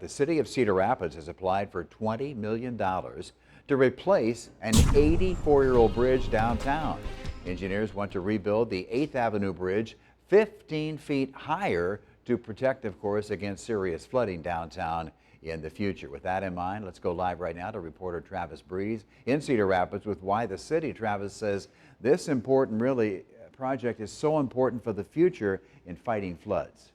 The city of Cedar Rapids has applied for $20 million to replace an 84-year-old bridge downtown. Engineers want to rebuild the 8th Avenue Bridge 15 feet higher to protect, of course, against serious flooding downtown in the future. With that in mind, let's go live right now to reporter Travis Breeze in Cedar Rapids with why the city, Travis, says this important project is so important for the future in fighting floods.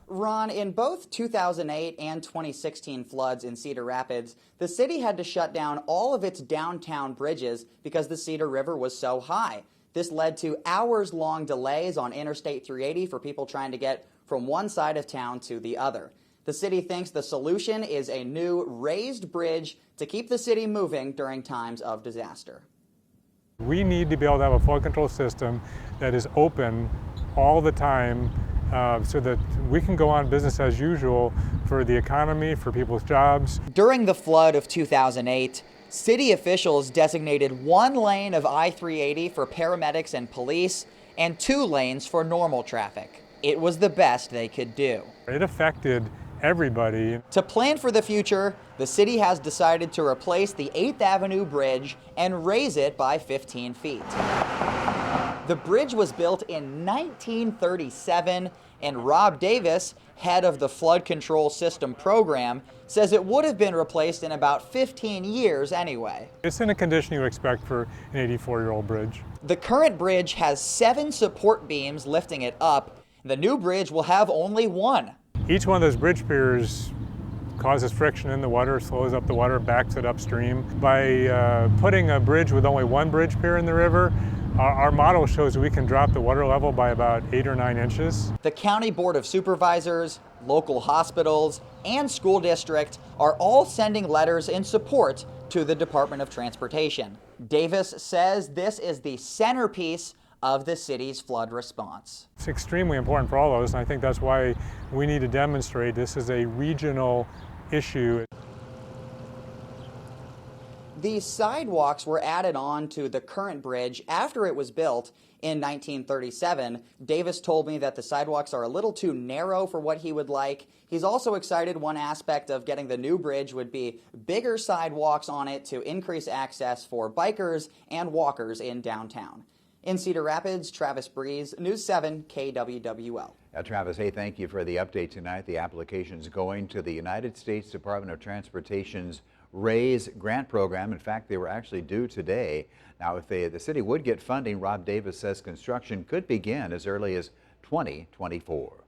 Ron, in both 2008 and 2016 floods in Cedar Rapids, the city had to shut down all of its downtown bridges because the Cedar River was so high. This led to hours-long delays on Interstate 380 for people trying to get from one side of town to the other. The city thinks the solution is a new raised bridge to keep the city moving during times of disaster. We need to be able to have a flood control system that is open all the time so that we can go on business as usual for the economy, for people's jobs. During the flood of 2008, city officials designated one lane of I-380 for paramedics and police and 2 lanes for normal traffic. It was the best they could do. It affected everybody. To plan for the future, the city has decided to replace the 8th Avenue Bridge and raise it by 15 feet. The bridge was built in 1937, and Rob Davis, head of the Flood Control System program, says it would have been replaced in about 15 years anyway. It's in a condition you expect for an 84-year-old bridge. The current bridge has 7 support beams lifting it up. The new bridge will have only 1. Each one of those bridge piers causes friction in the water, slows up the water, backs it upstream. By putting a bridge with only 1 bridge pier in the river, our model shows we can drop the water level by about 8 or 9 inches. The County Board of Supervisors, local hospitals, and school district are all sending letters in support to the Department of Transportation. Davis says this is the centerpiece of the city's flood response. It's extremely important for all of us, and I think that's why we need to demonstrate this is a regional issue. These sidewalks were added on to the current bridge after it was built in 1937. Davis told me that the sidewalks are a little too narrow for what he would like. He's also excited one aspect of getting the new bridge would be bigger sidewalks on it to increase access for bikers and walkers in downtown. In Cedar Rapids, Travis Breeze, News 7 KWWL. Travis, hey, thank you for the update tonight. The application's going to the United States Department of Transportation's RAISE grant program. In fact, they were actually due today. Now, if the city would get funding, Rob Davis says construction could begin as early as 2024.